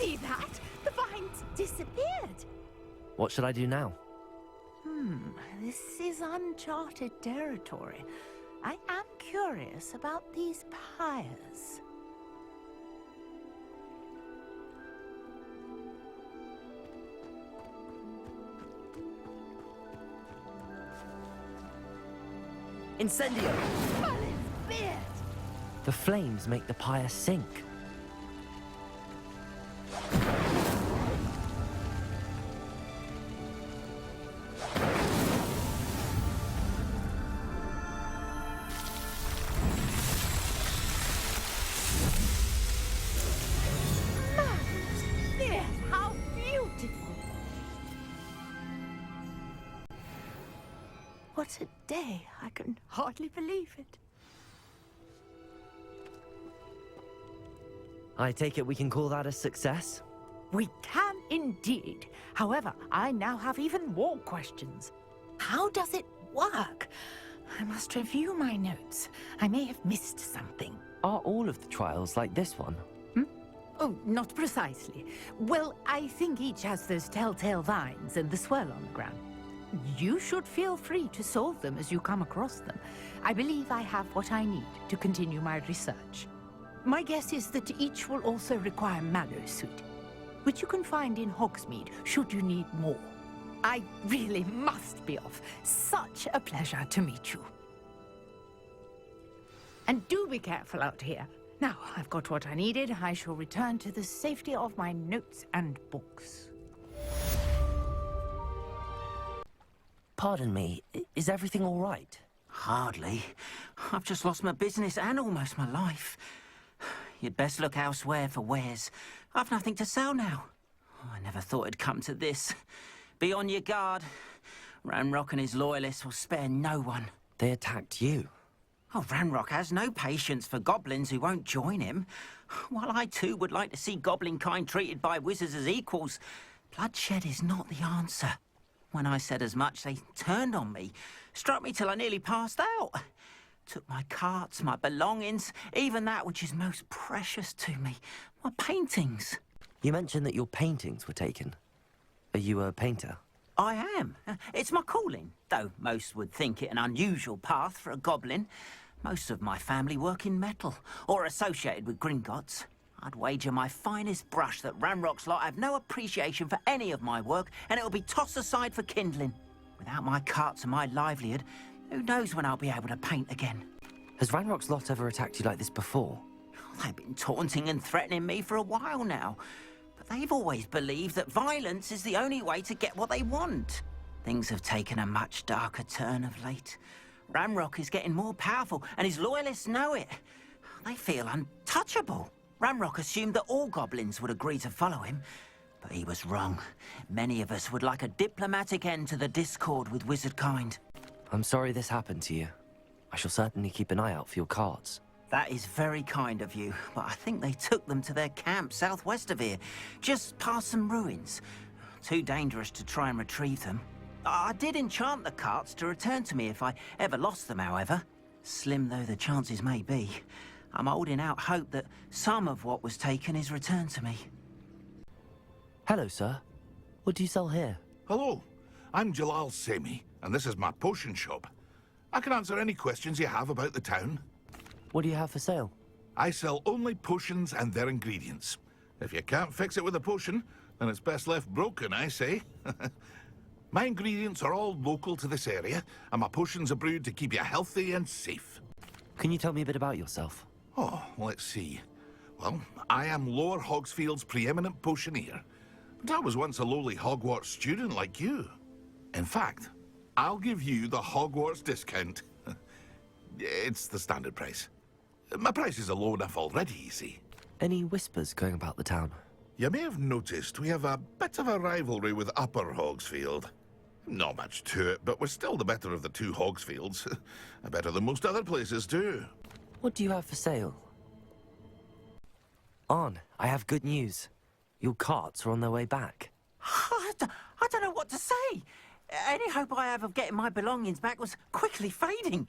See that? The vines disappeared. What should I do now? This is uncharted territory. I am curious about these pyres. Incendio! Merlin's beard! The flames make the pyre sink. Merlin's beard! How beautiful! What a day! I can hardly believe it. I take it we can call that a success? We can indeed. However, I now have even more questions. How does it work? I must review my notes. I may have missed something. Are all of the trials like this one? Oh, not precisely. Well, I think each has those telltale vines and the swirl on the ground. You should feel free to solve them as you come across them. I believe I have what I need to continue my research. My guess is that each will also require mallowsweet, which you can find in Hogsmeade should you need more. I really must be off. Such a pleasure to meet you. And do be careful out here. Now, I've got what I needed. I shall return to the safety of my notes and books. Pardon me, is everything all right? Hardly. I've just lost my business and almost my life. You'd best look elsewhere for wares. I've nothing to sell now. I never thought it'd come to this. Be on your guard. Ranrock and his loyalists will spare no one. They attacked you. Oh, Ranrock has no patience for goblins who won't join him. While I too would like to see goblin kind treated by wizards as equals, bloodshed is not the answer. When I said as much, they turned on me, struck me till I nearly passed out. Took my carts, my belongings, even that which is most precious to me, my paintings. You mentioned that your paintings were taken. Are you a painter? I am. It's my calling, though most would think it an unusual path for a goblin. Most of my family work in metal, or associated with Gringotts. I'd wager my finest brush that Ranrock's lot have no appreciation for any of my work, and it'll be tossed aside for kindling. Without my carts and my livelihood, who knows when I'll be able to paint again? Has Ranrock's lot ever attacked you like this before? They've been taunting and threatening me for a while now. But they've always believed that violence is the only way to get what they want. Things have taken a much darker turn of late. Ranrock is getting more powerful, and his loyalists know it. They feel untouchable. Ranrock assumed that all goblins would agree to follow him. But he was wrong. Many of us would like a diplomatic end to the discord with wizard kind. I'm sorry this happened to you. I shall certainly keep an eye out for your carts. That is very kind of you, but I think they took them to their camp southwest of here, just past some ruins. Too dangerous to try and retrieve them. I did enchant the carts to return to me if I ever lost them, however. Slim though the chances may be, I'm holding out hope that some of what was taken is returned to me. Hello, sir. What do you sell here? Hello, I'm Jalal Semi, and this is my potion shop. I can answer any questions you have about the town. What do you have for sale? I sell only potions and their ingredients. If you can't fix it with a potion, then it's best left broken, I say. My ingredients are all local to this area, and my potions are brewed to keep you healthy and safe. Can you tell me a bit about yourself? Oh, let's see. Well, I am Lower Hogsfield's preeminent potioneer. But I was once a lowly Hogwarts student like you. In fact, I'll give you the Hogwarts discount. It's the standard price. My prices are low enough already, you see. Any whispers going about the town? You may have noticed we have a bit of a rivalry with Upper Hogsfield. Not much to it, but we're still the better of the two Hogsfields. Better than most other places, too. What do you have for sale? On, I have good news. Your carts are on their way back. I don't know what to say. Any hope I have of getting my belongings back was quickly fading.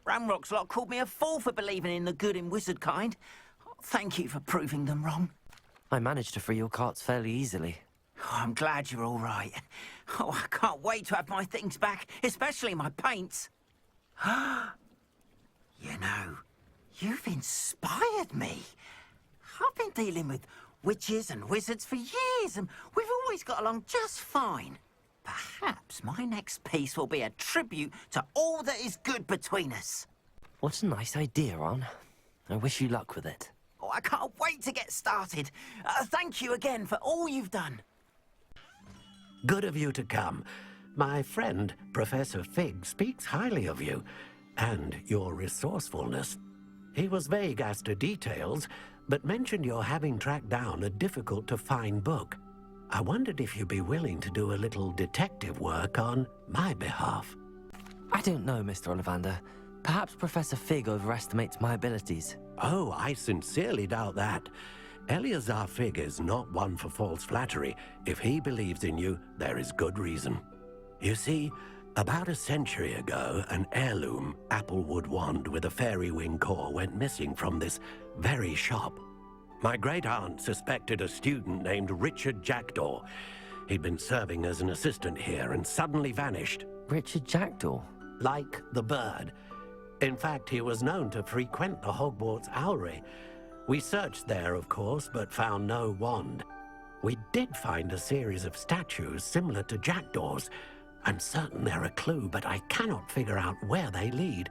Ranrock's lot called me a fool for believing in the good in wizard kind. Thank you for proving them wrong. I managed to free your carts fairly easily. Oh, I'm glad you're all right. Oh, I can't wait to have my things back, especially my paints. You know, you've inspired me. I've been dealing with witches and wizards for years, and we've always got along just fine. Perhaps my next piece will be a tribute to all that is good between us. What a nice idea, Ron. I wish you luck with it. Oh, I can't wait to get started. Thank you again for all you've done. Good of you to come. My friend, Professor Fig, speaks highly of you and your resourcefulness. He was vague as to details, but mentioned your having tracked down a difficult-to-find book. I wondered if you'd be willing to do a little detective work on my behalf. I don't know, Mr. Ollivander. Perhaps Professor Fig overestimates my abilities. Oh, I sincerely doubt that. Eleazar Fig is not one for false flattery. If he believes in you, there is good reason. You see, about a century ago, an heirloom applewood wand with a fairy wing core went missing from this very shop. My great-aunt suspected a student named Richard Jackdaw. He'd been serving as an assistant here and suddenly vanished. Richard Jackdaw? Like the bird. In fact, he was known to frequent the Hogwarts Owlery. We searched there, of course, but found no wand. We did find a series of statues similar to Jackdaw's. I'm certain they're a clue, but I cannot figure out where they lead.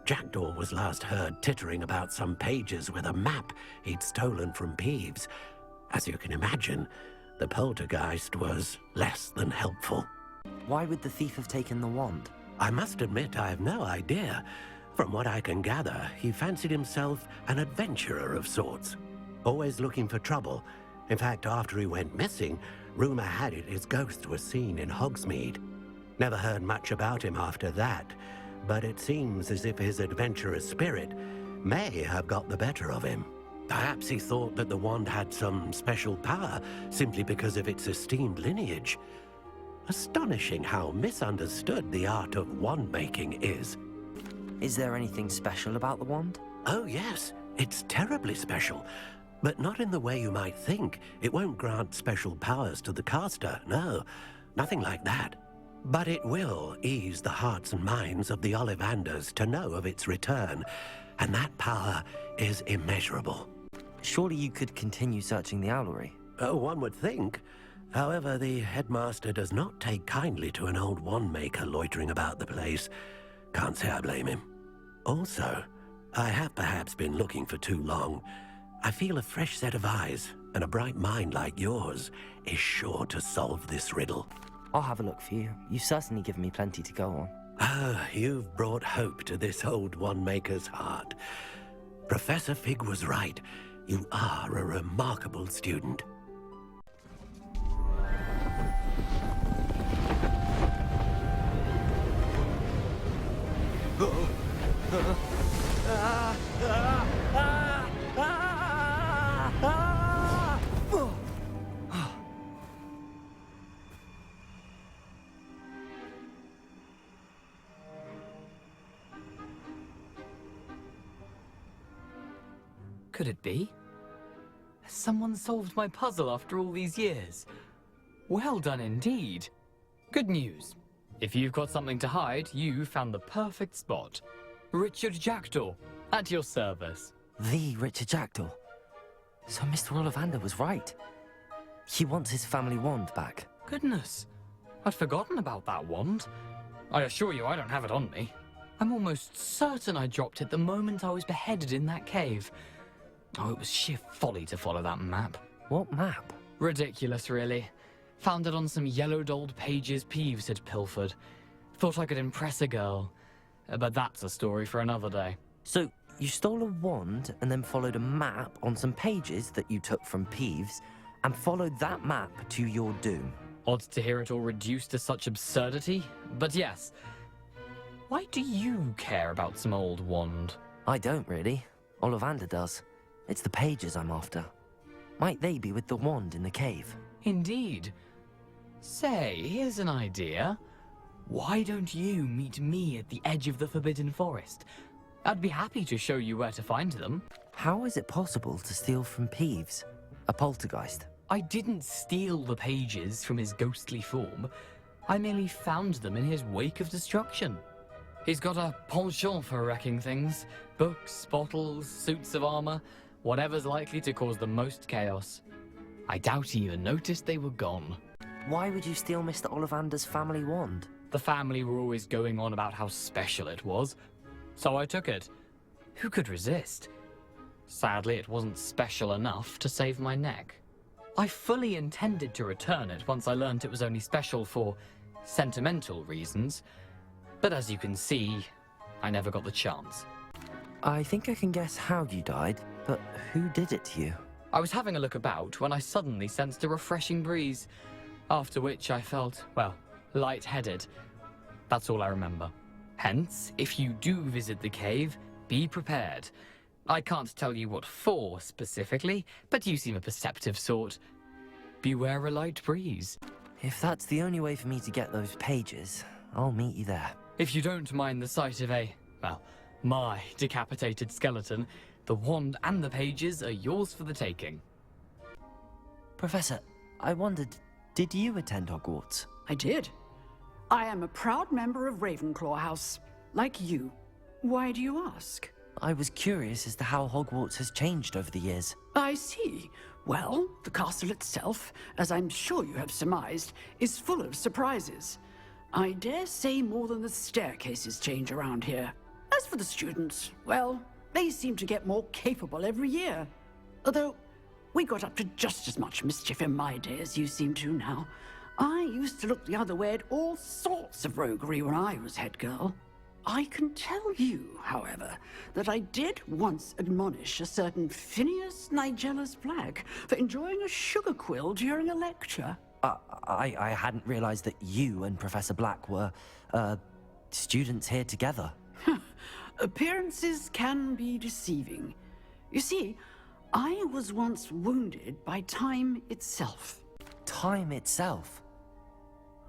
Jackdaw was last heard tittering about some pages with a map he'd stolen from Peeves. As you can imagine, the poltergeist was less than helpful. Why would the thief have taken the wand? I must admit I have no idea. From what I can gather, he fancied himself an adventurer of sorts, always looking for trouble. In fact, after he went missing, rumor had it his ghost was seen in Hogsmeade. Never heard much about him after that, but it seems as if his adventurous spirit may have got the better of him. Perhaps he thought that the wand had some special power simply because of its esteemed lineage. Astonishing how misunderstood the art of wand-making is. Is there anything special about the wand? Oh yes, it's terribly special. But not in the way you might think. It won't grant special powers to the caster, no. Nothing like that. But it will ease the hearts and minds of the Ollivanders to know of its return. And that power is immeasurable. Surely you could continue searching the owlery. Oh, one would think. However, the headmaster does not take kindly to an old wand-maker loitering about the place. Can't say I blame him. Also, I have perhaps been looking for too long. I feel a fresh set of eyes, and a bright mind like yours is sure to solve this riddle. I'll have a look for you. You've certainly given me plenty to go on. Ah, you've brought hope to this old wand-maker's heart. Professor Fig was right. You are a remarkable student. Could it be? Has someone solved my puzzle after all these years? Well done indeed. Good news. If you've got something to hide, you found the perfect spot. Richard Jackdaw, at your service. The Richard Jackdaw. So Mr. Ollivander was right. He wants his family wand back. Goodness, I'd forgotten about that wand. I assure you I don't have it on me. I'm almost certain I dropped it the moment I was beheaded in that cave. Oh, it was sheer folly to follow that map. What map? Ridiculous, really. Found it on some yellowed old pages Peeves had pilfered. Thought I could impress a girl. But that's a story for another day. So, you stole a wand and then followed a map on some pages that you took from Peeves and followed that map to your doom. Odd to hear it all reduced to such absurdity, but yes. Why do you care about some old wand? I don't really. Ollivander does. It's the pages I'm after. Might they be with the wand in the cave? Indeed. Say, here's an idea. Why don't you meet me at the edge of the Forbidden Forest? I'd be happy to show you where to find them. How is it possible to steal from Peeves? A poltergeist? I didn't steal the pages from his ghostly form. I merely found them in his wake of destruction. He's got a penchant for wrecking things. Books, bottles, suits of armor, whatever's likely to cause the most chaos. I doubt he even noticed they were gone. Why would you steal Mr. Ollivander's family wand? The family were always going on about how special it was, so I took it. Who could resist? Sadly, it wasn't special enough to save my neck. I fully intended to return it once I learned it was only special for sentimental reasons, but as you can see, I never got the chance. I think I can guess how you died, but who did it to you? I was having a look about when I suddenly sensed a refreshing breeze, after which I felt, well, lightheaded. That's all I remember. Hence, if you do visit the cave, be prepared. I can't tell you what for specifically, but you seem a perceptive sort. Beware a light breeze. If that's the only way for me to get those pages, I'll meet you there. If you don't mind the sight of my decapitated skeleton, the wand and the pages are yours for the taking. Professor, I wondered, did you attend Hogwarts? I did. I am a proud member of Ravenclaw House, like you. Why do you ask? I was curious as to how Hogwarts has changed over the years. I see. Well, the castle itself, as I'm sure you have surmised, is full of surprises. I dare say more than the staircases change around here. As for the students, well, they seem to get more capable every year. Although, we got up to just as much mischief in my day as you seem to now. I used to look the other way at all sorts of roguery when I was head girl. I can tell you, however, that I did once admonish a certain Phineas Nigella's Black for enjoying a sugar quill during a lecture. I hadn't realized that you and Professor Black were, students here together. Appearances can be deceiving. You see, I was once wounded by time itself. Time itself?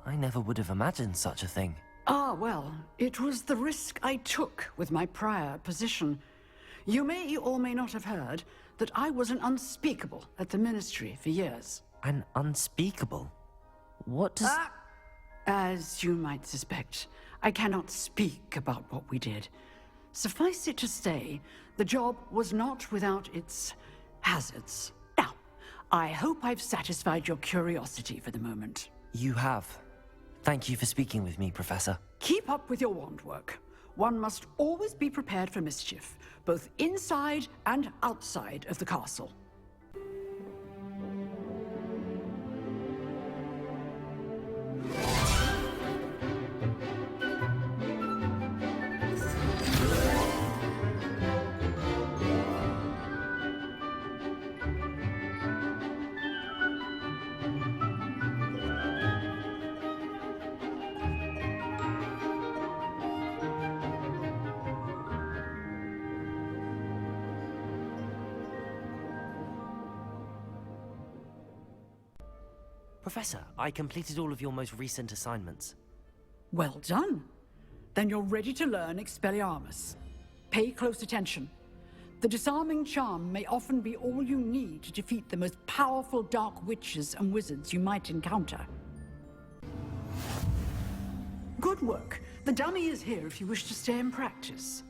I never would have imagined such a thing. Ah, well, it was the risk I took with my prior position. You may or may not have heard that I was an unspeakable at the Ministry for years. An unspeakable? What does... As you might suspect, I cannot speak about what we did. Suffice it to say, the job was not without its hazards. Now, I hope I've satisfied your curiosity for the moment. You have. Thank you for speaking with me, Professor. Keep up with your wand work. One must always be prepared for mischief, both inside and outside of the castle. Professor, I completed all of your most recent assignments. Well done. Then you're ready to learn Expelliarmus. Pay close attention. The disarming charm may often be all you need to defeat the most powerful dark witches and wizards you might encounter. Good work. The dummy is here if you wish to stay and practice.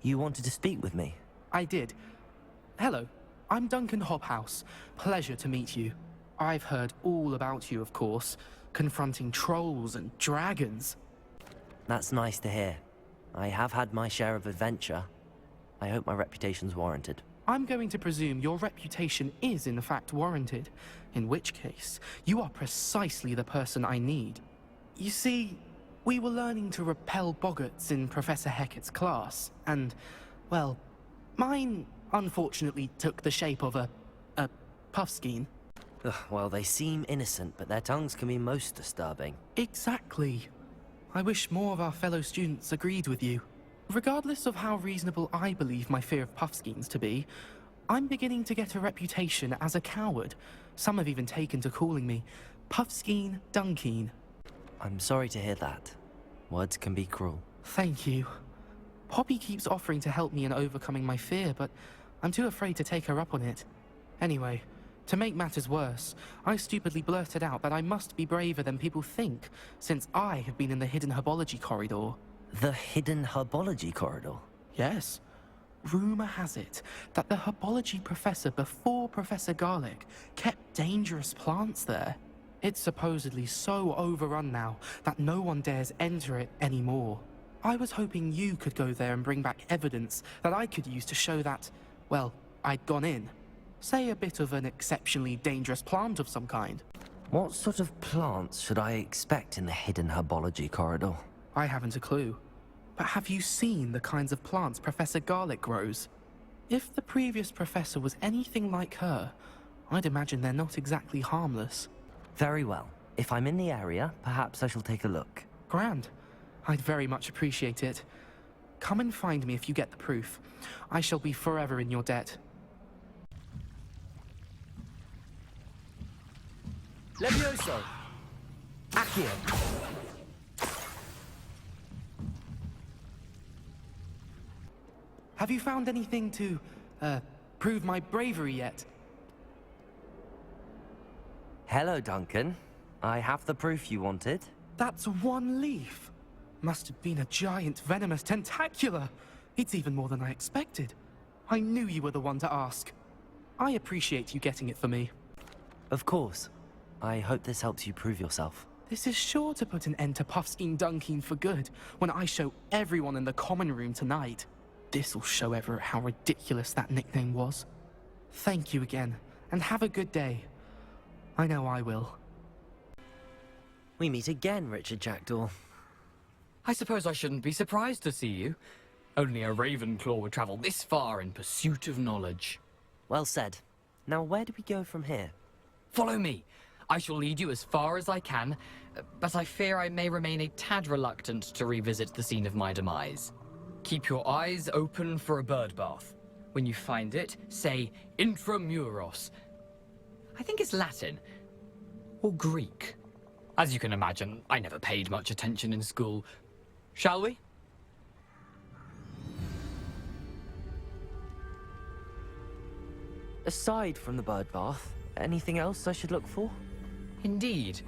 You wanted to speak with me? I did. Hello, I'm Duncan Hobhouse. Pleasure to meet you. I've heard all about you, of course, confronting trolls and dragons. That's nice to hear. I have had my share of adventure. I hope my reputation's warranted. I'm going to presume your reputation is in fact warranted, in which case, you are precisely the person I need. You see, we were learning to repel boggarts in Professor Hecat's class, and, well, mine unfortunately took the shape of a puffskein. Ugh, well, they seem innocent, but their tongues can be most disturbing. Exactly. I wish more of our fellow students agreed with you. Regardless of how reasonable I believe my fear of puffskeins to be, I'm beginning to get a reputation as a coward, Some have even taken to calling me Puffskein Dunkeen. I'm sorry to hear that. Words can be cruel. Thank you. Poppy keeps offering to help me in overcoming my fear, but I'm too afraid to take her up on it. Anyway, to make matters worse, I stupidly blurted out that I must be braver than people think, since I have been in the hidden herbology corridor. The hidden herbology corridor? Yes. Rumor has it that the herbology professor before Professor Garlic kept dangerous plants there. It's supposedly so overrun now that no one dares enter it anymore. I was hoping you could go there and bring back evidence that I could use to show that, well, I'd gone in. Say a bit of an exceptionally dangerous plant of some kind. What sort of plants should I expect in the hidden herbology corridor? I haven't a clue. But have you seen the kinds of plants Professor Garlic grows? If the previous professor was anything like her, I'd imagine they're not exactly harmless. Very well. If I'm in the area, perhaps I shall take a look. Grand. I'd very much appreciate it. Come and find me if you get the proof. I shall be forever in your debt. Levioso! Accio! Have you found anything to, prove my bravery yet? Hello, Duncan. I have the proof you wanted. That's one leaf. Must have been a giant venomous tentacula. It's even more than I expected. I knew you were the one to ask. I appreciate you getting it for me. Of course. I hope this helps you prove yourself. This is sure to put an end to Puffskein Dunkeen for good when I show everyone in the common room tonight. This'll show Everett how ridiculous that nickname was. Thank you again, and have a good day. I know I will. We meet again, Richard Jackdaw. I suppose I shouldn't be surprised to see you. Only a Ravenclaw would travel this far in pursuit of knowledge. Well said. Now where do we go from here? Follow me. I shall lead you as far as I can, but I fear I may remain a tad reluctant to revisit the scene of my demise. Keep your eyes open for a bird bath. When you find it, say intramuros. I think it's Latin. Or Greek. As you can imagine, I never paid much attention in school. Shall we? Aside from the bird bath, anything else I should look for? Indeed.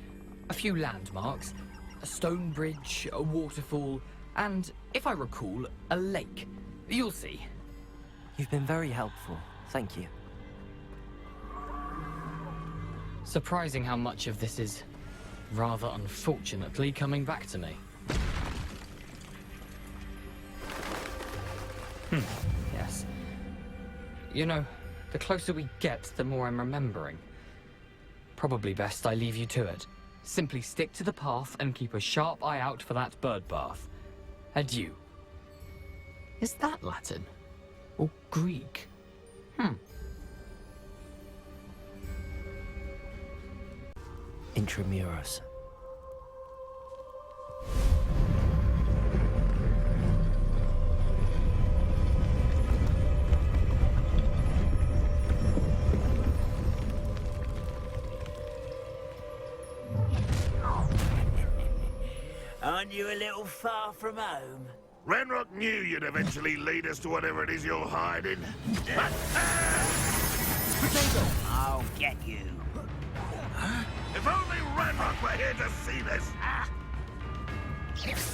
A few landmarks. A stone bridge, a waterfall, and, if I recall, a lake. You'll see. You've been very helpful. Thank you. Surprising how much of this is, rather unfortunately, coming back to me. Yes. You know, the closer we get, the more I'm remembering. Probably best I leave you to it. Simply stick to the path and keep a sharp eye out for that bird bath. Adieu. Is that Latin? Or Greek? Intramuros. Aren't you a little far from home? Renrock knew you'd eventually lead us to whatever it is you're hiding. I'll get you. If only Renrock were here to see this!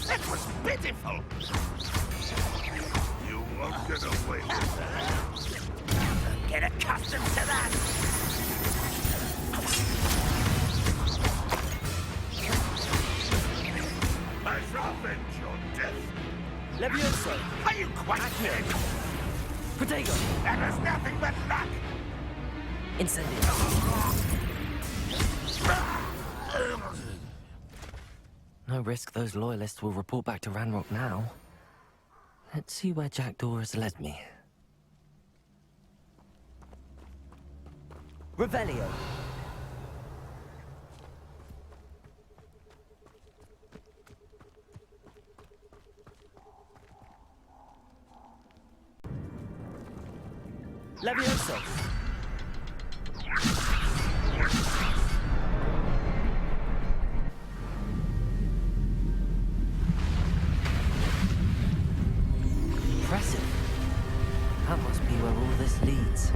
That was pitiful! You won't get away with that. Get accustomed to that! I shall avenge your death. Levioso! Are you quite dead? Protego! That is nothing but luck! Incendio! No risk those loyalists will report back to Ranrock now. Let's see where Jackdaw has led me. Revelio! Levioso! Impressive. That must be where all this leads.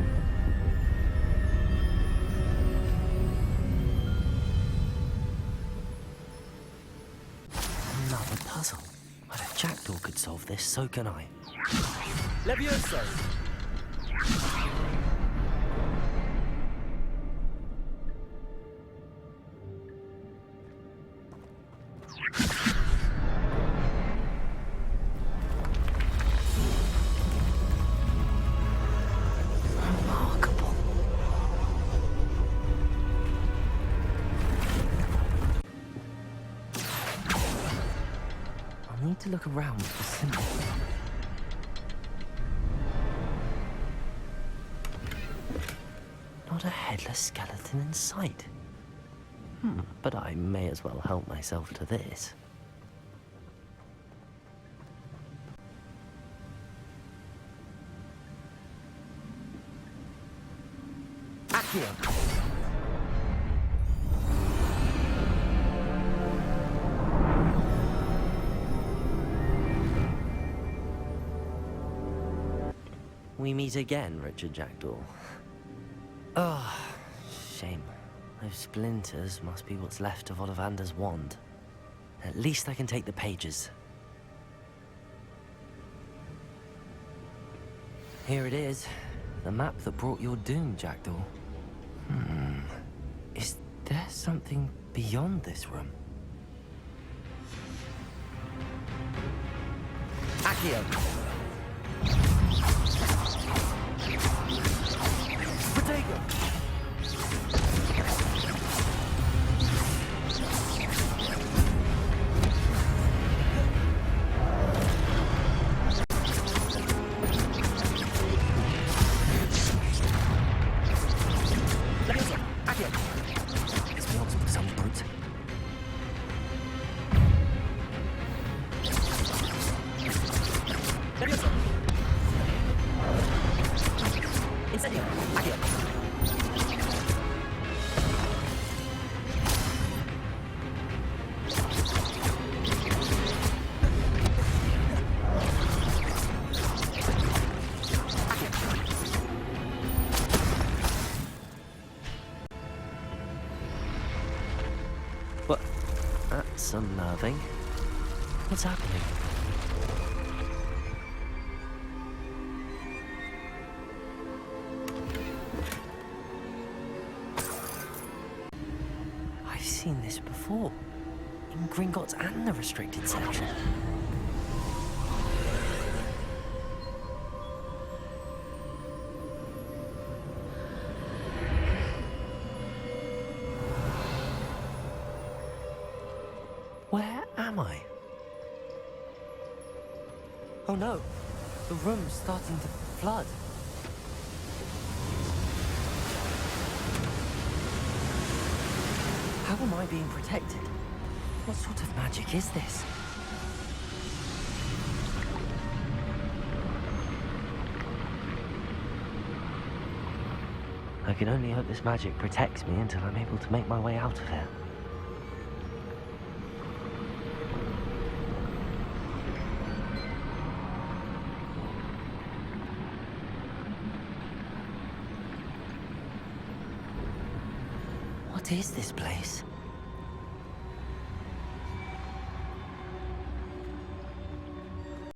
Another puzzle. But if Jackdaw could solve this, so can I. Levioso! Remarkable. I need to look around for symbols. Not a headless skeleton in sight. But I may as well help myself to this. Accio! We meet again, Richard Jackdaw. Oh, shame. Those splinters must be what's left of Ollivander's wand. At least I can take the pages. Here it is. The map that brought your doom, Jackdaw. Is there something beyond this room? Accio! Protego! This belongs to some brute. Incendio! Accio! What? That's unnerving. What's happening? I've seen this before. In Gringotts and the restricted section. Where am I? Oh no, the room's starting to flood. How am I being protected? What sort of magic is this? I can only hope this magic protects me until I'm able to make my way out of here. What is this place?